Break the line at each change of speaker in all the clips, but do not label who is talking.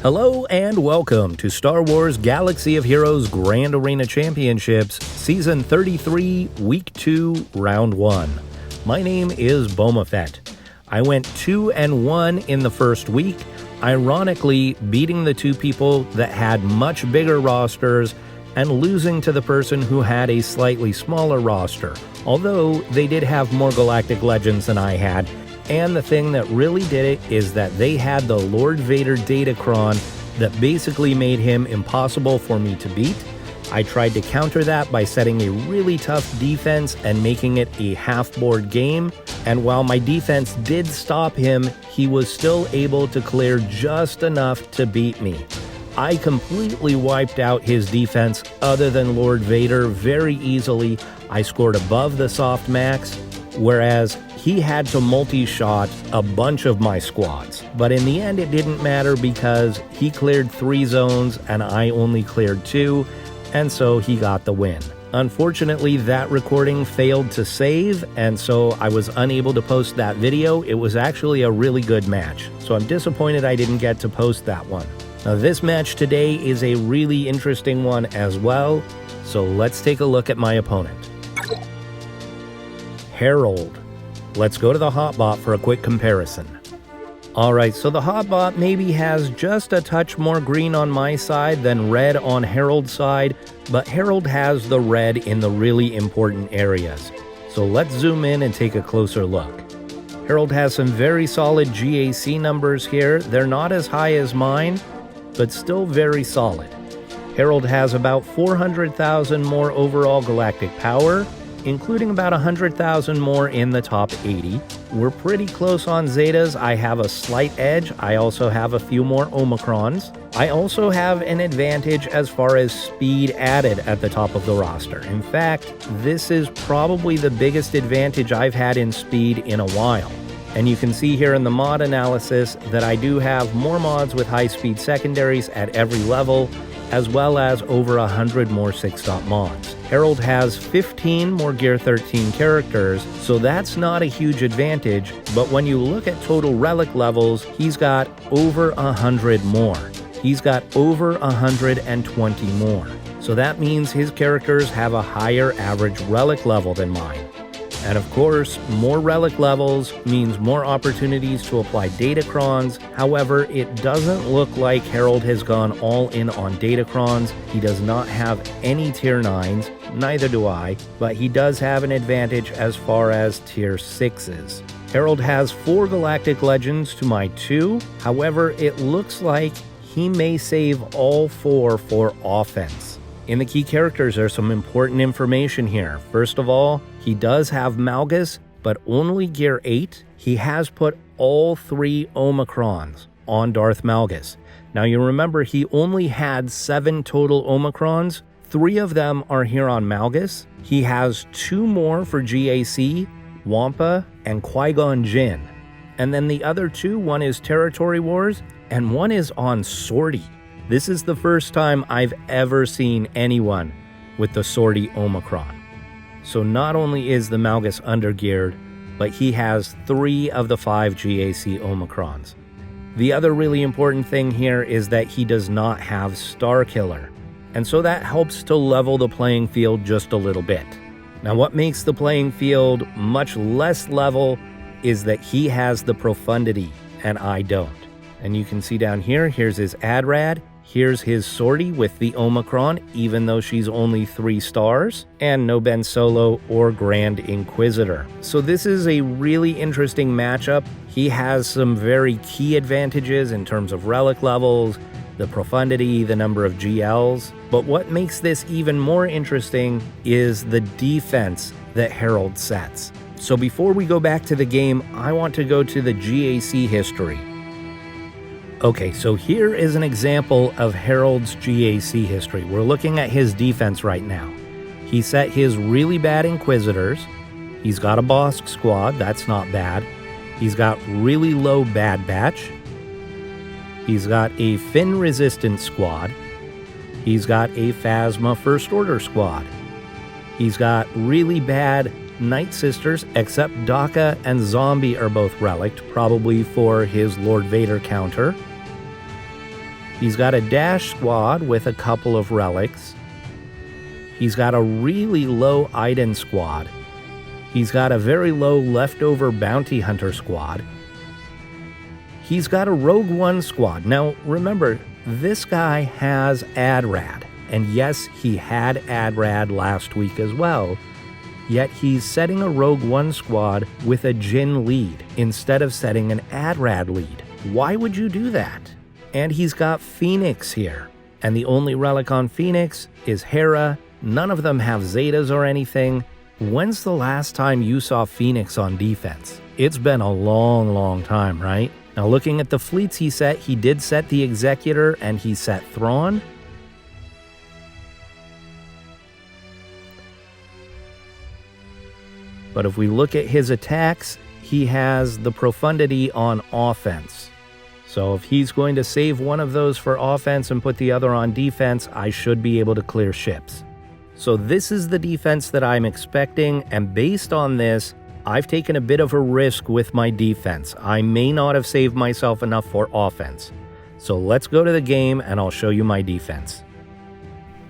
Hello and welcome to Star Wars Galaxy of Heroes Grand Arena Championships, Season 33, Week 2, Round 1. My name is Boma Fett. I went 2-1 in the first week, ironically beating the two people that had much bigger rosters and losing to the person who had a slightly smaller roster, although they did have more Galactic Legends than I had. And the thing that really did it is that they had the Lord Vader Datacron that basically made him impossible for me to beat. I tried to counter that by setting a really tough defense and making it a half-board game. And while my defense did stop him, he was still able to clear just enough to beat me. I completely wiped out his defense other than Lord Vader very easily. I scored above the soft max, whereas he had to multi-shot a bunch of my squads. But in the end, it didn't matter because he cleared 3 zones and I only cleared 2, and so he got the win. Unfortunately, that recording failed to save, and so I was unable to post that video. It was actually a really good match, so I'm disappointed I didn't get to post that one. Now, this match today is a really interesting one as well, so let's take a look at my opponent. Herald. Let's go to the hotbot for a quick comparison. Alright, so the hotbot maybe has just a touch more green on my side than red on Herald's side, but Herald has the red in the really important areas. So let's zoom in and take a closer look. Herald has some very solid GAC numbers here. They're not as high as mine, but still very solid. Herald has about 400,000 more overall galactic power, including about 100,000 more in the top 80. We're pretty close on Zetas. I have a slight edge. I also have a few more Omicrons. I also have an advantage as far as speed added at the top of the roster. In fact, this is probably the biggest advantage I've had in speed in a while. And you can see here in the mod analysis that I do have more mods with high-speed secondaries at every level, as well as over 100 more 6-stop mods. Herald has 15 more Gear 13 characters, so that's not a huge advantage, but when you look at total relic levels, he's got over 100 more. He's got over 120 more. So that means his characters have a higher average relic level than mine. And of course, more relic levels means more opportunities to apply Datacrons. However, it doesn't look like Herald has gone all in on Datacrons. He does not have any tier 9s, neither do I, but he does have an advantage as far as tier 6s. Herald has 4 Galactic Legends to my 2. However, it looks like he may save all 4 for offense. In the key characters, there's some important information here. First of all, he does have Malgus, but only Gear 8. He has put all 3 Omicrons on Darth Malgus. Now you remember he only had 7 total Omicrons. 3 of them are here on Malgus. He has 2 more for GAC, Wampa, and Qui-Gon Jinn. And then the other 2, one is Territory Wars, and one is on Sortie. This is the first time I've ever seen anyone with the Sortie Omicron. So not only is the Malgus undergeared, but he has 3 of the 5 GAC Omicrons. The other really important thing here is that he does not have Starkiller, and so that helps to level the playing field just a little bit. Now what makes the playing field much less level is that he has the Profundity, and I don't. And you can see down here, here's his Adrad. Here's his Sortie with the Omicron, even though she's only 3 stars, and no Ben Solo or Grand Inquisitor. So this is a really interesting matchup. He has some very key advantages in terms of relic levels, the profundity, the number of GLs. But what makes this even more interesting is the defense that Herald sets. So before we go back to the game, I want to go to the GAC history. Okay, so here is an example of Herald's GAC history. We're looking at his defense right now. He set his really bad Inquisitors. He's got a Bosk squad, that's not bad. He's got really low Bad Batch. He's got a Finn Resistance squad. He's got a Phasma First Order squad. He's got really bad Night Sisters, except Daka and Zombie are both relicked, probably for his Lord Vader counter. He's got a dash squad with a couple of relics. He's got a really low Iden squad. He's got a very low leftover bounty hunter squad. He's got a Rogue One squad. Now, remember, this guy has AdRad. And yes, he had AdRad last week as well. Yet he's setting a Rogue One squad with a Jin lead instead of setting an AdRad lead. Why would you do that? And he's got Phoenix here. And the only relic on Phoenix is Hera. None of them have Zetas or anything. When's the last time you saw Phoenix on defense? It's been a long, long time, right? Now looking at the fleets he set, he did set the Executor and he set Thrawn. But if we look at his attacks, he has the Profundity on offense. So if he's going to save one of those for offense and put the other on defense, I should be able to clear ships. So this is the defense that I'm expecting, and based on this, I've taken a bit of a risk with my defense. I may not have saved myself enough for offense. So let's go to the game and I'll show you my defense.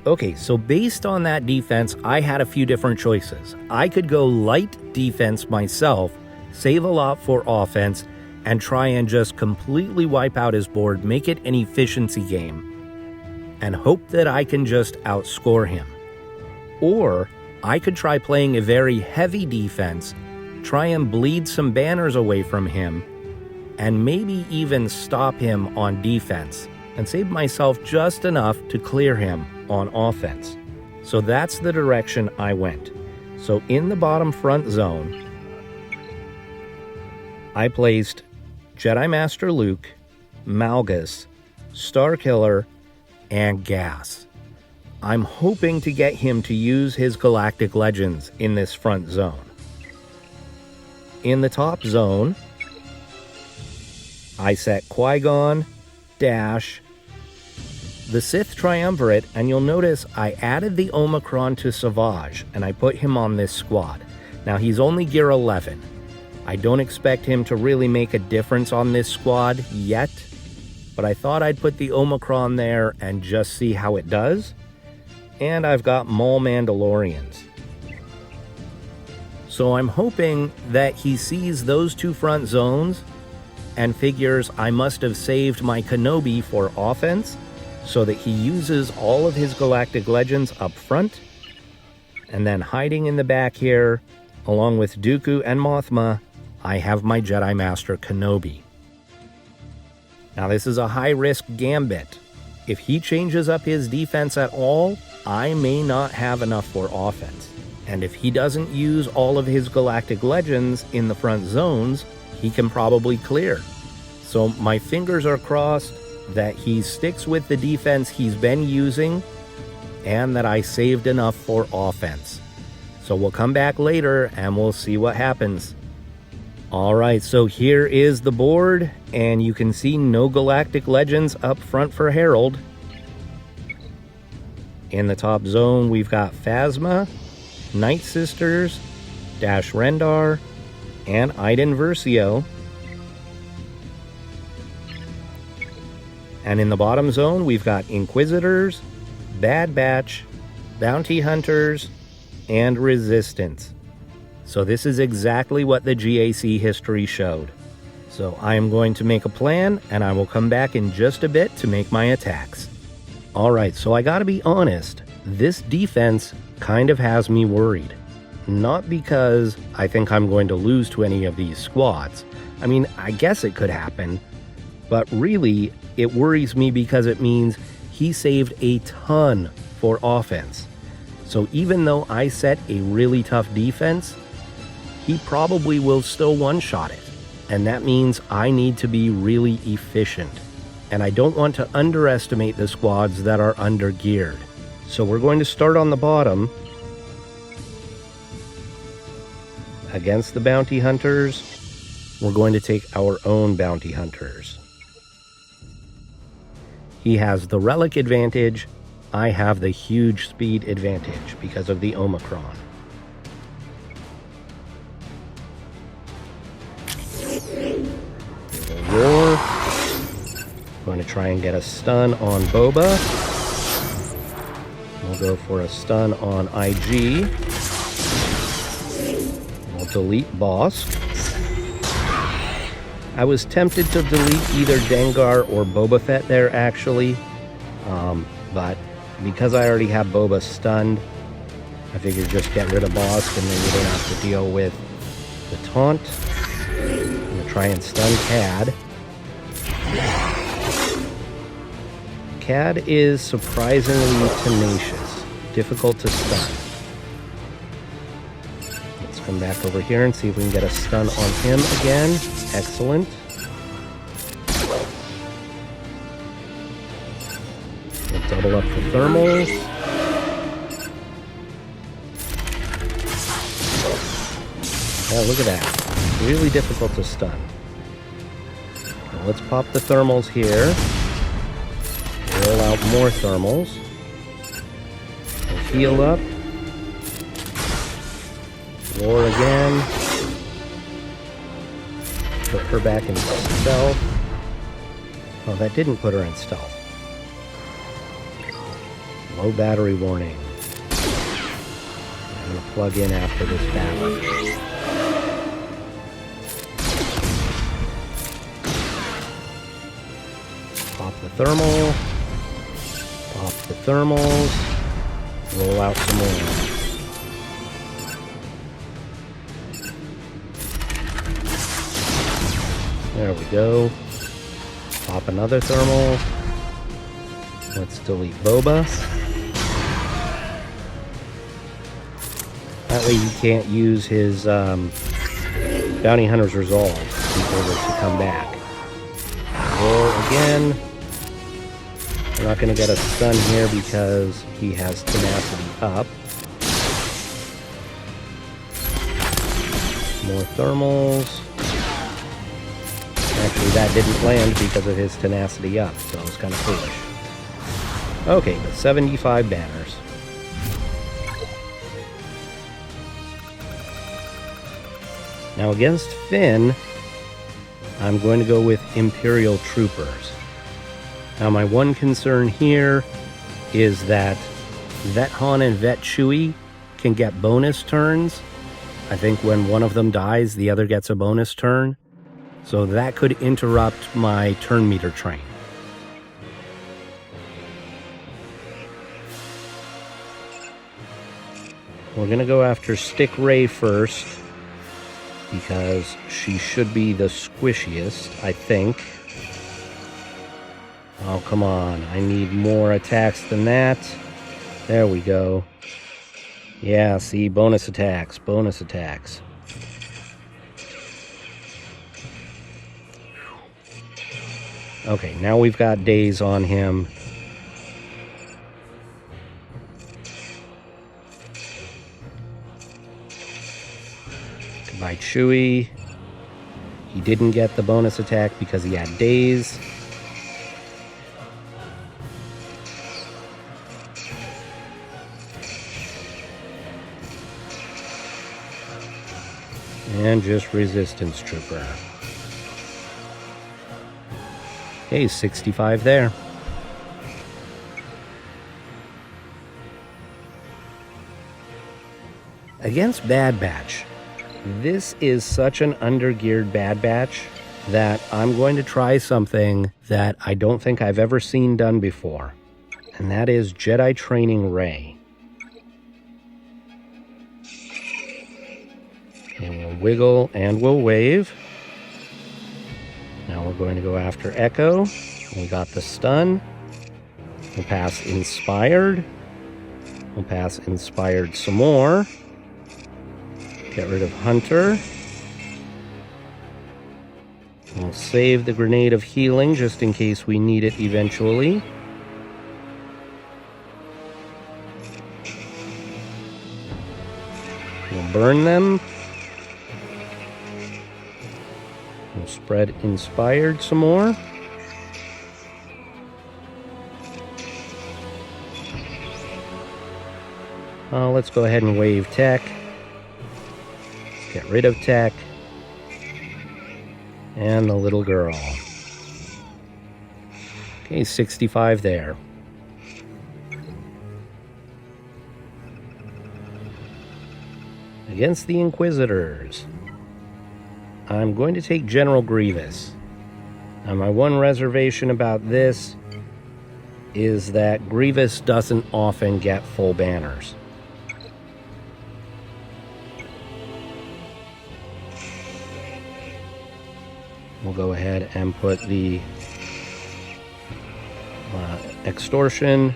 Okay, so based on that defense, I had a few different choices. I could go light defense myself, save a lot for offense, and try and just completely wipe out his board, make it an efficiency game, and hope that I can just outscore him. Or I could try playing a very heavy defense, try and bleed some banners away from him, and maybe even stop him on defense, and save myself just enough to clear him on offense. So that's the direction I went. So in the bottom front zone, I placed Jedi Master Luke, Malgus, Starkiller, and Gas. I'm hoping to get him to use his Galactic Legends in this front zone. In the top zone, I set Qui-Gon, Dash, the Sith Triumvirate, and you'll notice I added the Omicron to Savage, and I put him on this squad. Now, he's only gear 11. I don't expect him to really make a difference on this squad yet, but I thought I'd put the Omicron there and just see how it does. And I've got Maul Mandalorians. So I'm hoping that he sees those two front zones and figures I must have saved my Kenobi for offense, so that he uses all of his Galactic Legends up front, and then hiding in the back here, along with Dooku and Mothma, I have my Jedi Master Kenobi. Now this is a high-risk gambit. If he changes up his defense at all, I may not have enough for offense. And if he doesn't use all of his Galactic Legends in the front zones, he can probably clear. So my fingers are crossed that he sticks with the defense he's been using, and that I saved enough for offense. So we'll come back later and we'll see what happens. Alright, so here is the board, and you can see no Galactic Legends up front for Herald. In the top zone, we've got Phasma, Night Sisters, Dash Rendar, and Iden Versio. And in the bottom zone, we've got Inquisitors, Bad Batch, Bounty Hunters, and Resistance. So this is exactly what the GAC history showed. So I am going to make a plan, and I will come back in just a bit to make my attacks. Alright, so I gotta be honest, this defense kind of has me worried. Not because I think I'm going to lose to any of these squads. I mean, I guess it could happen, but really, it worries me because it means he saved a ton for offense. So even though I set a really tough defense, he probably will still one-shot it. And that means I need to be really efficient. And I don't want to underestimate the squads that are under-geared. So we're going to start on the bottom against the bounty hunters. We're going to take our own bounty hunters. He has the relic advantage. I have the huge speed advantage because of the Omicron. Roar. Going going to try and get a stun on Boba. We'll go for a stun on IG. We'll delete Bosk. I was tempted to delete either Dengar or Boba Fett there, actually. But because I already have Boba stunned, I figured just get rid of Bosk and then you don't have to deal with the taunt. I'm going to try and stun Cad. Cad is surprisingly tenacious, difficult to stun. Let's come back over here and see if we can get a stun on him again. Excellent. We'll double up the thermals. Yeah, look at that. Really difficult to stun. Now let's pop the thermals here. Roll out more thermals. We'll heal up. Roar again. Put her back in stealth. Oh, that didn't put her in stealth. Low battery warning. I'm going to plug in after this battle. Pop the thermal. Pop the thermals. Roll out some more. There we go. Pop another thermal. Let's delete Boba. That way he can't use his Bounty Hunter's Resolve in order to come back. Roar again. We're not going to get a stun here because he has tenacity up. More thermals. Actually, that didn't land because of his tenacity up, so it was kind of foolish. Okay, but 75 banners. Now against Finn, I'm going to go with Imperial Troopers. Now my one concern here is that Vet Han and Vet Chewie can get bonus turns. I think when one of them dies, the other gets a bonus turn. So that could interrupt my turn meter train. We're going to go after Stick Ray first, because she should be the squishiest, I think. Oh, come on. I need more attacks than that. There we go. Yeah, see, bonus attacks, bonus attacks. Okay, now we've got days on him. Goodbye, Chewie. He didn't get the bonus attack because he had days. And just Resistance Trooper. Okay, 65 there. Against Bad Batch, this is such an undergeared Bad Batch that I'm going to try something that I don't think I've ever seen done before, and that is Jedi Training Rey. And we'll wiggle and we'll wave. Now we're going to go after Echo. We got the stun. We'll pass Inspired. We'll pass Inspired some more. Get rid of Hunter. We'll save the Grenade of Healing just in case we need it eventually. We'll burn them. We'll spread Inspired some more. Let's go ahead and wave Tech. Get rid of Tech. And the little girl. Okay, 65 there. Against the Inquisitors, I'm going to take General Grievous. Now, my one reservation about this is that Grievous doesn't often get full banners. We'll go ahead and put the extortion.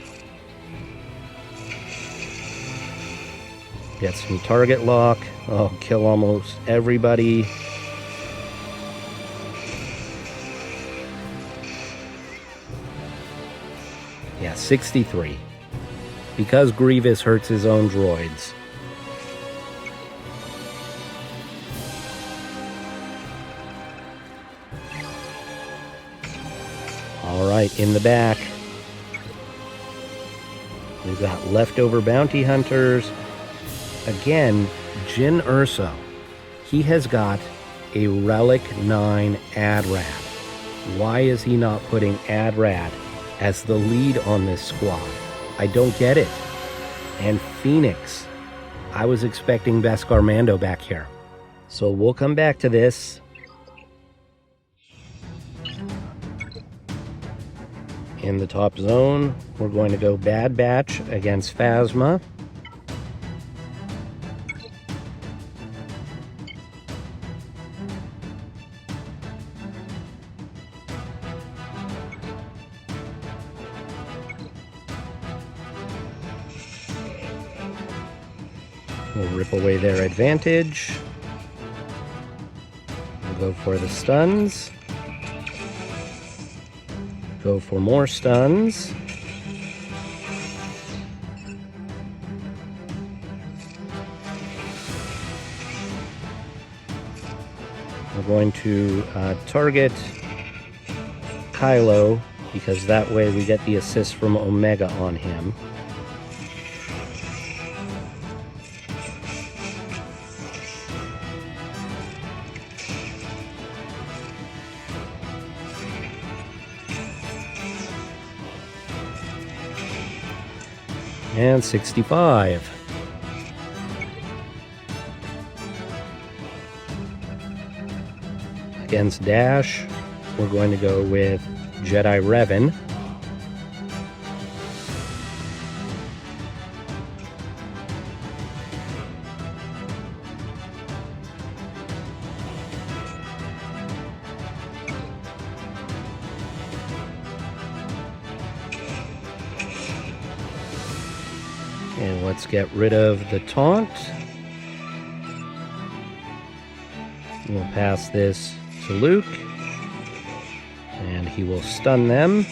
Get some target lock. Oh, kill almost everybody. Yeah, 63. Because Grievous hurts his own droids. Alright, in the back, we've got leftover bounty hunters. Again, Jyn Erso. He has got a Relic 9 AdRad. Why is he not putting AdRad as the lead on this squad? I don't get it. And Phoenix. I was expecting Beskar Mando back here. So we'll come back to this. In the top zone, we're going to go Bad Batch against Phasma. We'll rip away their advantage. We'll go for the stuns. Go for more stuns. We're going to target Kylo, because that way we get the assist from Omega on him. And 65. Against Dash, we're going to go with Jedi Revan. And let's get rid of the taunt. We'll pass this to Luke, and he will stun them.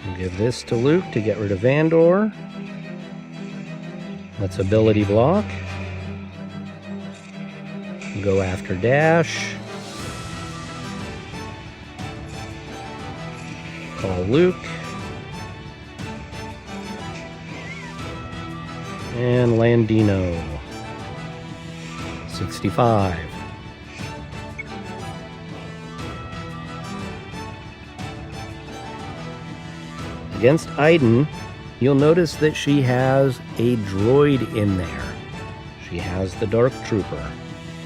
We'll give this to Luke to get rid of Vandor. Let's ability block. Go after Dash. Call Luke. And Landino. 65. Against Iden, you'll notice that she has a droid in there. She has the Dark Trooper.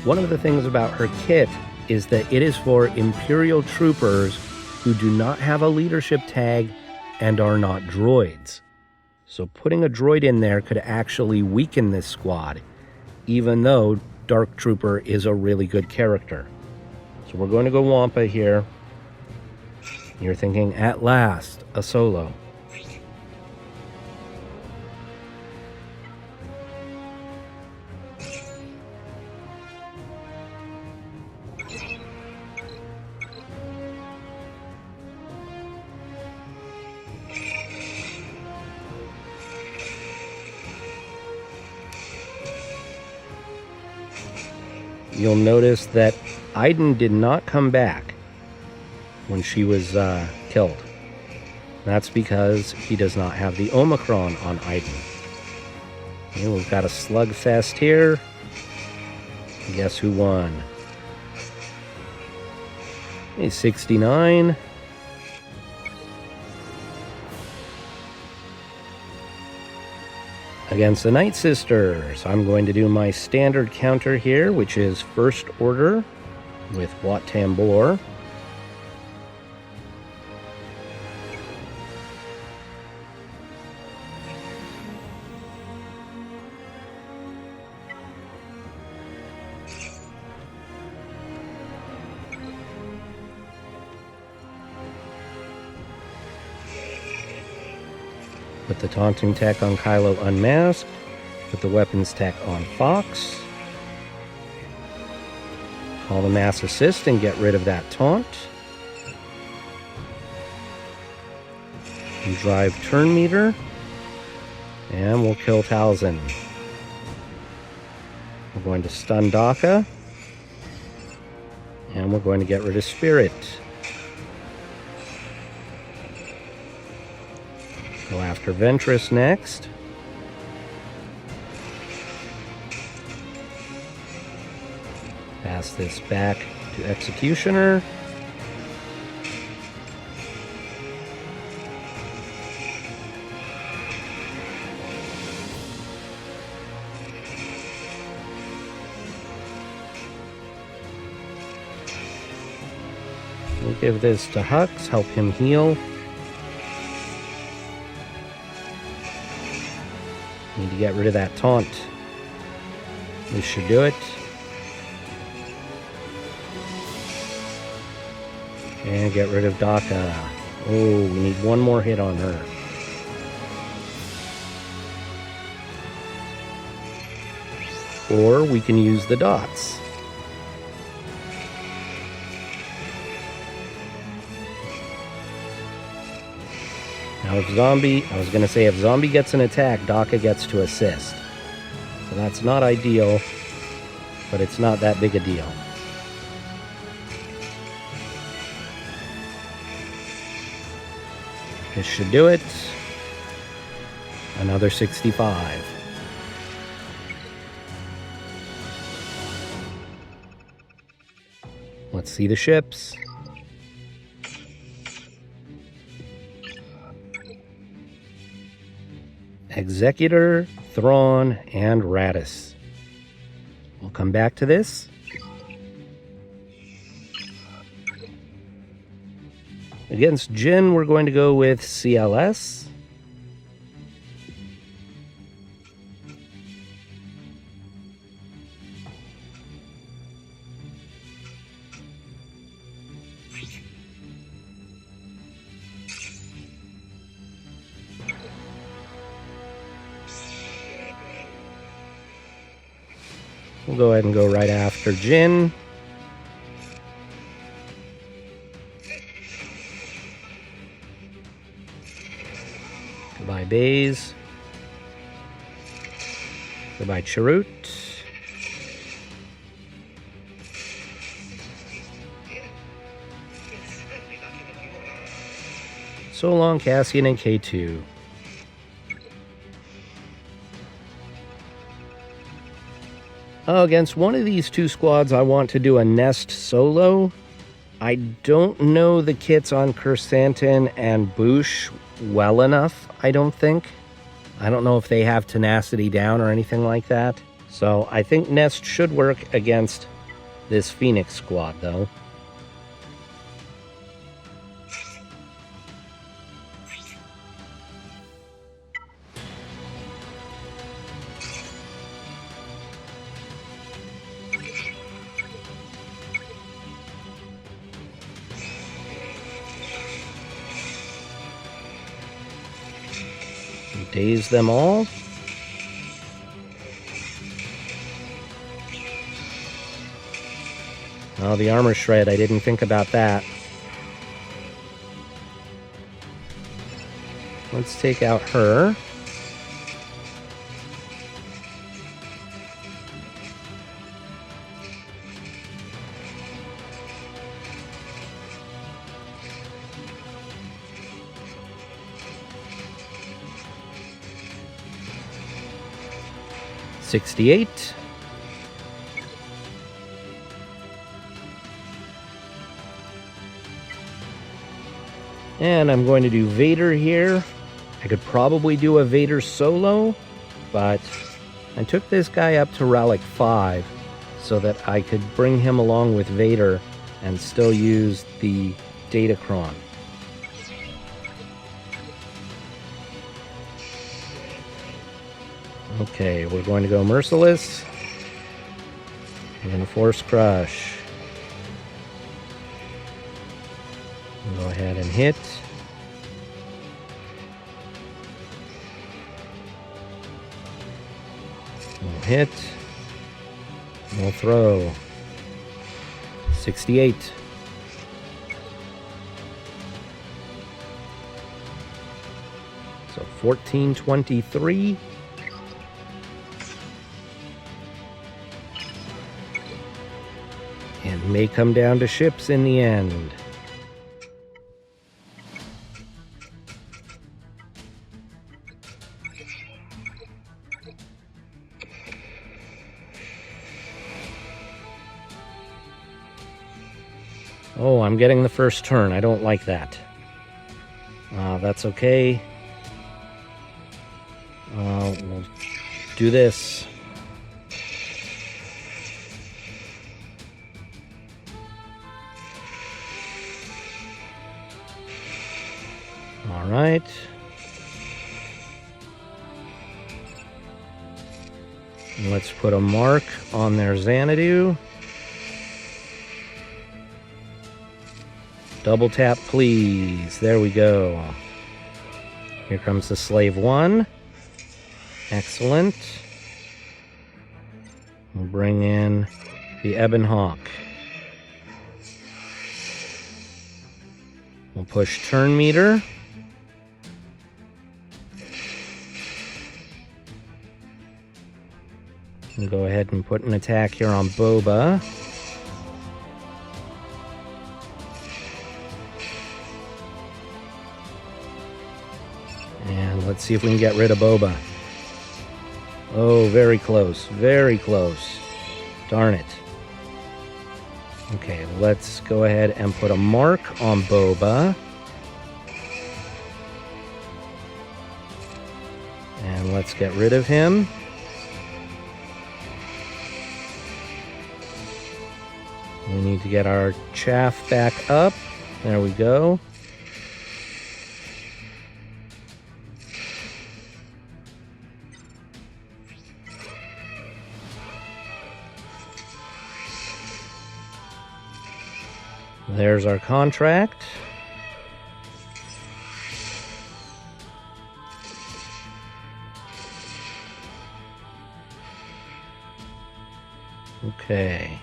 One of the things about her kit is that it is for Imperial troopers who do not have a leadership tag and are not droids. So putting a droid in there could actually weaken this squad, even though Dark Trooper is a really good character. So we're going to go Wampa here. You're thinking, at last, a solo. You'll notice that Iden did not come back when she was killed. That's because he does not have the Omicron on Iden. Okay, we've got a slugfest here. Guess who won? Hey, 69. Against the Night Sisters, I'm going to do my standard counter here, which is First Order with Wat Tambor. Put the taunting tech on Kylo unmasked. Put the weapons tech on Fox. Call the mass assist and get rid of that taunt. And drive turn meter. And we'll kill Talzin. We're going to stun Daka. And we're going to get rid of Spirit. Go after Ventress next. Pass this back to Executioner. We'll give this to Hux, help him heal. Need to get rid of that taunt. This should do it. And get rid of Daka. Oh, we need one more hit on her. Or we can use the dots. Now if Zombie gets an attack, Daka gets to assist. So that's not ideal, but it's not that big a deal. This should do it. Another 65. Let's see the ships. Executor, Thrawn, and Radis. We'll come back to this. Against Jyn, we're going to go with CLS. We'll go ahead and go right after Jyn. Goodbye, Baze. Goodbye, Chirrut. So long, Cassian and K2. Against one of these two squads, I want to do a Nest solo. I don't know the kits on Kersantin and Boosh well enough, I don't think. I don't know if they have tenacity down or anything like that. So I think Nest should work against this Phoenix squad, though. Daze them all. Oh, the armor shred, I didn't think about that. Let's take out her. $68. And I'm going to do Vader here. I could probably do a Vader solo, but I took this guy up to Relic 5 so that I could bring him along with Vader and still use the Datacron. Okay, we're going to go Merciless. We're going to Force Crush. We'll go ahead and hit. We'll hit. We'll throw. 68. So 1423. And may come down to ships in the end. Oh, I'm getting the first turn. I don't like that. That's okay. We'll do this. All right. Let's put a mark on their Xanadu. Double tap, please. There we go. Here comes the Slave 1. Excellent. We'll bring in the Ebon Hawk. We'll push turn meter. We'll go ahead and put an attack here on Boba. And let's see if we can get rid of Boba. Oh, very close. Very close. Darn it. Okay, let's go ahead and put a mark on Boba. And let's get rid of him. We need to get our chaff back up. There we go. There's our contract. Okay.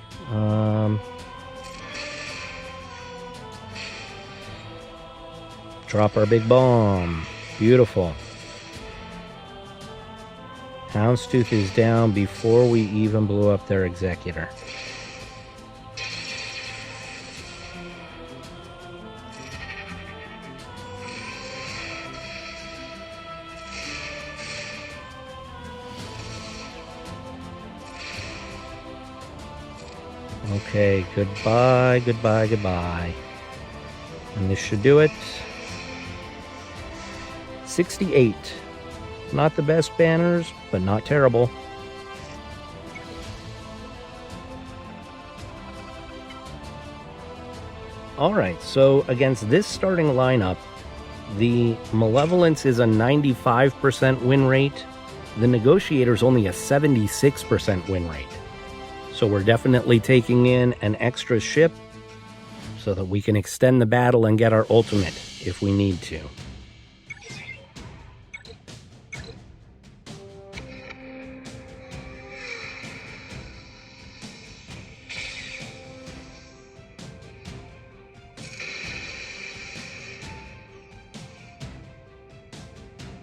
Drop our big bomb. Beautiful. Houndstooth is down before we even blew up their executor. Okay, goodbye, goodbye, goodbye. And this should do it. 68. Not the best banners, but not terrible. Alright, so against this starting lineup, the Malevolence is a 95% win rate. The Negotiator's only a 76% win rate. So we're definitely taking in an extra ship so that we can extend the battle and get our ultimate if we need to.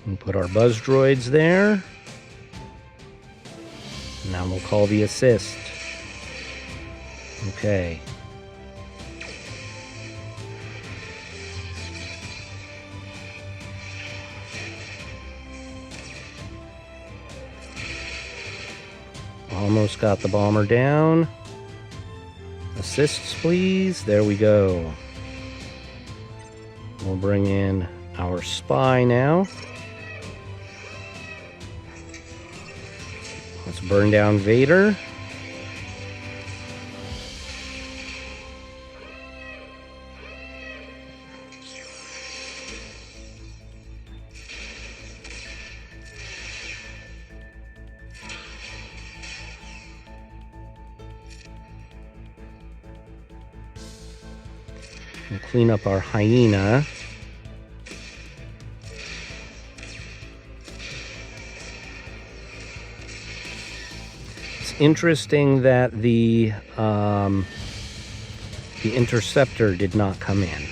And put our buzz droids there. Now we'll call the assist. Okay. Almost got the bomber down. Assists, please. There we go. We'll bring in our spy now. Let's burn down Vader. We'll clean up our hyena. It's interesting that the interceptor did not come in.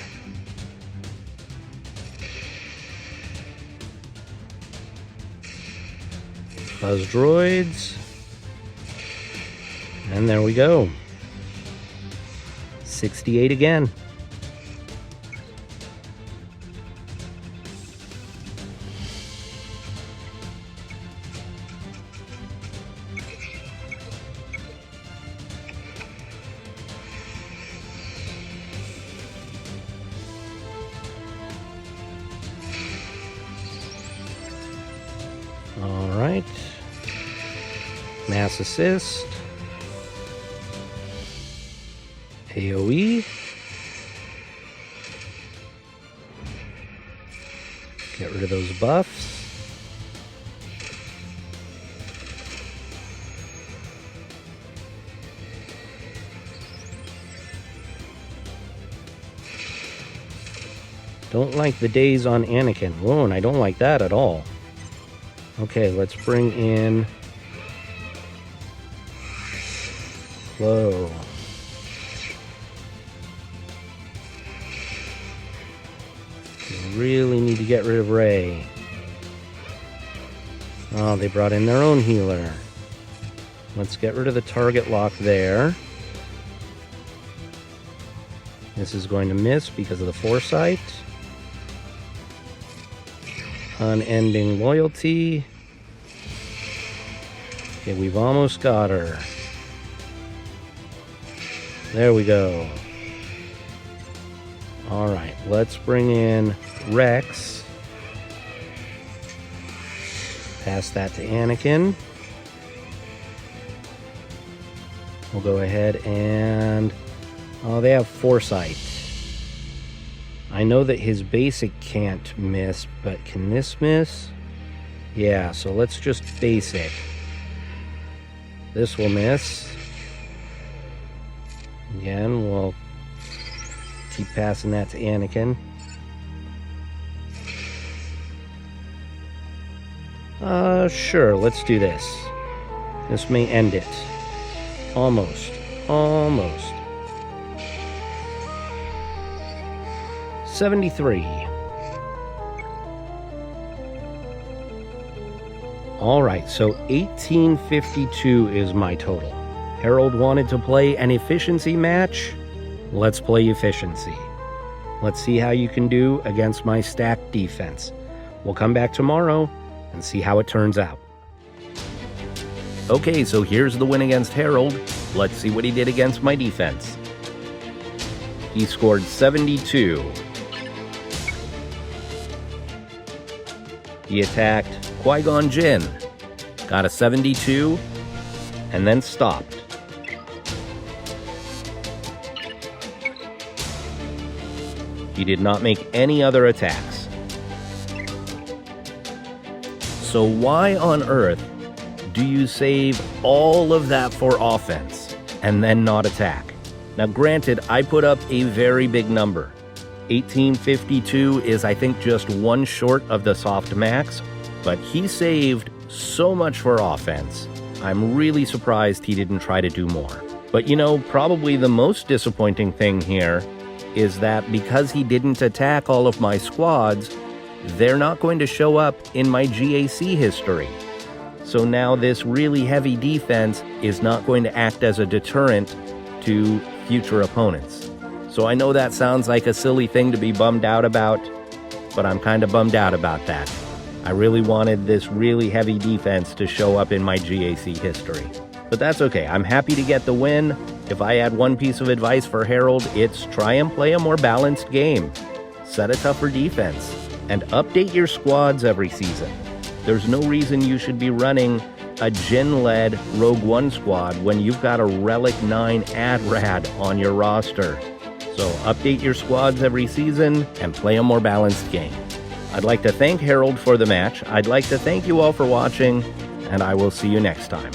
Buzz droids. And there we go. 68 again. All right. Mass assist. AoE. Get rid of those buffs. Don't like the days on Anakin. Whoa, and I don't like that at all. Okay, let's bring in Flow. We really need to get rid of Rey. Oh, they brought in their own healer. Let's get rid of the target lock there. This is going to miss because of the foresight. Unending loyalty. Okay, we've almost got her. There we go. Alright, let's bring in Rex. Pass that to Anakin. We'll go ahead and... oh, they have foresight. I know that his basic can't miss, but can this miss? Yeah, so let's just basic. This will miss. Again, we'll keep passing that to Anakin. Sure, let's do this. This may end it. Almost. Almost. 73. Alright, so 1852 is my total. Herald wanted to play an efficiency match. Let's play efficiency. Let's see how you can do against my stacked defense. We'll come back tomorrow and see how it turns out. Okay, so here's the win against Herald. Let's see what he did against my defense. He scored 72. He attacked Qui-Gon Jinn, got a 72, and then stopped. He did not make any other attacks. So why on earth do you save all of that for offense and then not attack? Now granted, I put up a very big number. 1852 is, I think, just one short of the soft max, but he saved so much for offense. I'm really surprised he didn't try to do more. But you know, probably the most disappointing thing here is that because he didn't attack all of my squads, they're not going to show up in my GAC history. So now this really heavy defense is not going to act as a deterrent to future opponents. So I know that sounds like a silly thing to be bummed out about, but I'm kind of bummed out about that. I really wanted this really heavy defense to show up in my GAC history. But that's okay, I'm happy to get the win. If I had one piece of advice for Herald, it's try and play a more balanced game. Set a tougher defense, and update your squads every season. There's no reason you should be running a Jin-led Rogue One squad when you've got a Relic 9 Ad-Rad on your roster. So update your squads every season and play a more balanced game. I'd like to thank Herald for the match. I'd like to thank you all for watching, and I will see you next time.